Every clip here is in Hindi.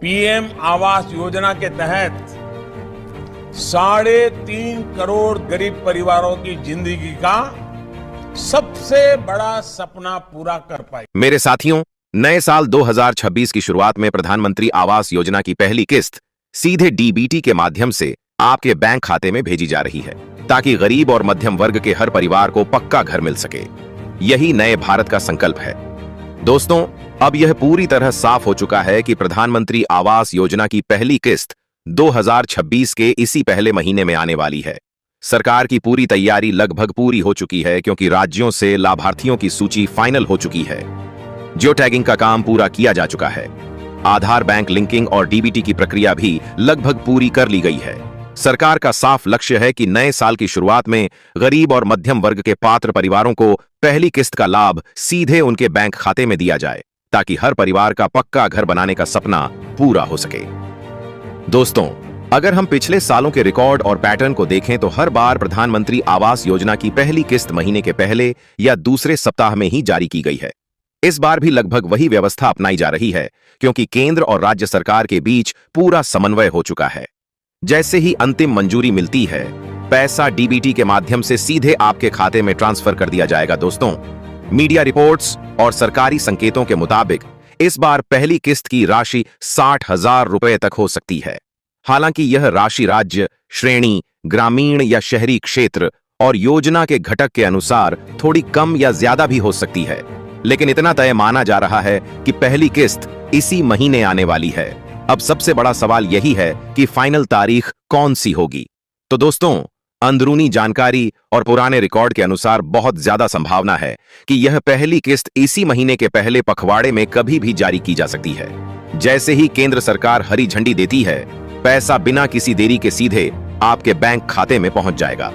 पीएम आवास योजना के तहत 3.5 करोड़ गरीब परिवारों की जिंदगी का सबसे बड़ा सपना पूरा कर पाई। मेरे साथियों, नए साल 2026 की शुरुआत में प्रधानमंत्री आवास योजना की पहली किस्त सीधे डीबीटी के माध्यम से आपके बैंक खाते में भेजी जा रही है, ताकि गरीब और मध्यम वर्ग के हर परिवार को पक्का घर मिल सके। यही नए भारत का संकल्प है। दोस्तों, अब यह पूरी तरह साफ हो चुका है कि प्रधानमंत्री आवास योजना की पहली किस्त 2026 के इसी पहले महीने में आने वाली है। सरकार की पूरी तैयारी लगभग पूरी हो चुकी है, क्योंकि राज्यों से लाभार्थियों की सूची फाइनल हो चुकी है। जियो टैगिंग का काम पूरा किया जा चुका है। आधार बैंक लिंकिंग और डीबीटी की प्रक्रिया भी लगभग पूरी कर ली गई है। सरकार का साफ लक्ष्य है कि नए साल की शुरुआत में गरीब और मध्यम वर्ग के पात्र परिवारों को पहली किस्त का लाभ सीधे उनके बैंक खाते में दिया जाए, ताकि हर परिवार का पक्का घर बनाने का सपना पूरा हो सके। दोस्तों, अगर हम पिछले सालों के रिकॉर्ड और पैटर्न को देखें तो हर बार प्रधानमंत्री आवास योजना की पहली किस्त महीने के पहले या दूसरे सप्ताह में ही जारी की गई है। इस बार भी लगभग वही व्यवस्था अपनाई जा रही है, क्योंकि केंद्र और राज्य सरकार के बीच पूरा समन्वय हो चुका है। जैसे ही अंतिम मंजूरी मिलती है, पैसा डीबीटी के माध्यम से सीधे आपके खाते में ट्रांसफर कर दिया जाएगा। दोस्तों, मीडिया रिपोर्ट्स और सरकारी संकेतों के मुताबिक इस बार पहली किस्त की राशि 60,000 रुपए तक हो सकती है। हालांकि यह राशि राज्य, श्रेणी, ग्रामीण या शहरी क्षेत्र और योजना के घटक के अनुसार थोड़ी कम या ज्यादा भी हो सकती है, लेकिन इतना तय माना जा रहा है कि पहली किस्त इसी महीने आने वाली है। अब सबसे बड़ा सवाल यही है कि फाइनल तारीख कौन सी होगी। तो दोस्तों, अंदरूनी जानकारी और पुराने रिकॉर्ड के अनुसार बहुत ज्यादा संभावना है कि यह पहली किस्त इसी महीने के पहले पखवाड़े में कभी भी जारी की जा सकती है। जैसे ही केंद्र सरकार हरी झंडी देती है, पैसा बिना किसी देरी के सीधे आपके बैंक खाते में पहुंच जाएगा।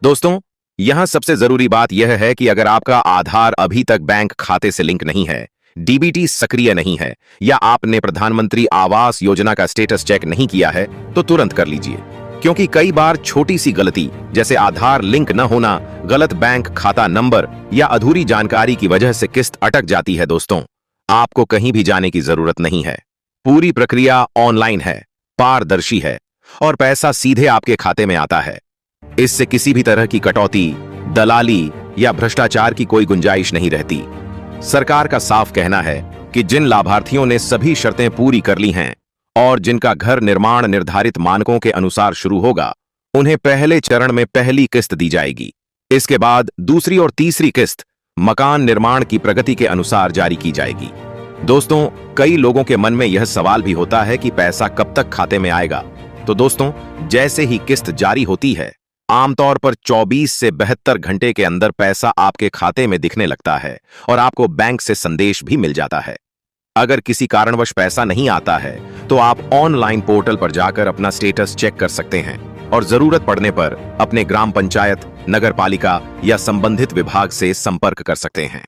दोस्तों, यहां सबसे जरूरी बात यह है कि अगर आपका आधार अभी तक बैंक खाते से लिंक नहीं है, डीबीटी सक्रिय नहीं है या आपने प्रधानमंत्री आवास योजना का स्टेटस चेक नहीं किया है, तो तुरंत कर लीजिए, क्योंकि कई बार छोटी सी गलती जैसे आधार लिंक न होना, गलत बैंक खाता नंबर या अधूरी जानकारी की वजह से किस्त अटक जाती है। दोस्तों, आपको कहीं भी जाने की जरूरत नहीं है। पूरी प्रक्रिया ऑनलाइन है, पारदर्शी है और पैसा सीधे आपके खाते में आता है। इससे किसी भी तरह की कटौती, दलाली या भ्रष्टाचार की कोई गुंजाइश नहीं रहती। सरकार का साफ कहना है कि जिन लाभार्थियों ने सभी शर्तें पूरी कर ली हैं और जिनका घर निर्माण निर्धारित मानकों के अनुसार शुरू होगा, उन्हें पहले चरण में पहली किस्त दी जाएगी। इसके बाद दूसरी और तीसरी किस्त मकान निर्माण की प्रगति के अनुसार जारी की जाएगी। दोस्तों, कई लोगों के मन में यह सवाल भी होता है कि पैसा कब तक खाते में आएगा। तो दोस्तों, जैसे ही किस्त जारी होती है, आमतौर पर 24 से 72 घंटे के अंदर पैसा आपके खाते में दिखने लगता है और आपको बैंक से संदेश भी मिल जाता है। अगर किसी कारणवश पैसा नहीं आता है, तो आप ऑनलाइन पोर्टल पर जाकर अपना स्टेटस चेक कर सकते हैं और जरूरत पड़ने पर अपने ग्राम पंचायत, नगर पालिका या संबंधित विभाग से संपर्क कर सकते हैं।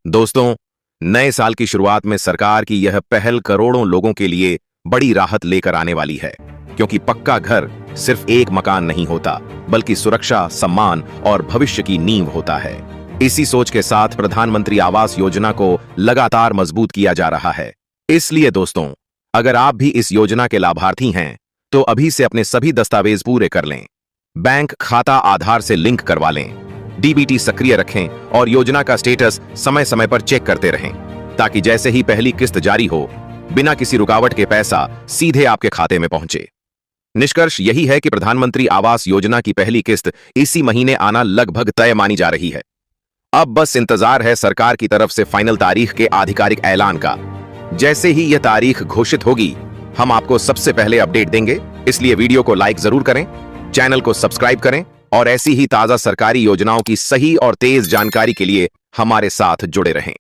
दोस्तों, नए साल की शुरुआत में सरकार की यह पहल करोड़ों लोगों के लिए बड़ी राहत लेकर आने वाली है, क्योंकि पक्का घर सिर्फ एक मकान नहीं होता, बल्कि सुरक्षा, सम्मान और भविष्य की नींव होता है। इसी सोच के साथ प्रधानमंत्री आवास योजना को लगातार मजबूत किया जा रहा है। इसलिए दोस्तों, अगर आप भी इस योजना के लाभार्थी हैं, तो अभी से अपने सभी दस्तावेज पूरे कर लें। बैंक खाता आधार से लिंक करवा लें, डीबीटी सक्रिय रखें और योजना का स्टेटस समय समय पर चेक करते रहें, ताकि जैसे ही पहली किस्त जारी हो, बिना किसी रुकावट के पैसा सीधे आपके खाते में पहुंचे। निष्कर्ष यही है कि प्रधानमंत्री आवास योजना की पहली किस्त इसी महीने आना लगभग तय मानी जा रही है। अब बस इंतजार है सरकार की तरफ से फाइनल तारीख के आधिकारिक ऐलान का। जैसे ही यह तारीख घोषित होगी, हम आपको सबसे पहले अपडेट देंगे। इसलिए वीडियो को लाइक जरूर करें, चैनल को सब्सक्राइब करें और ऐसी ही ताजा सरकारी योजनाओं की सही और तेज जानकारी के लिए हमारे साथ जुड़े रहें।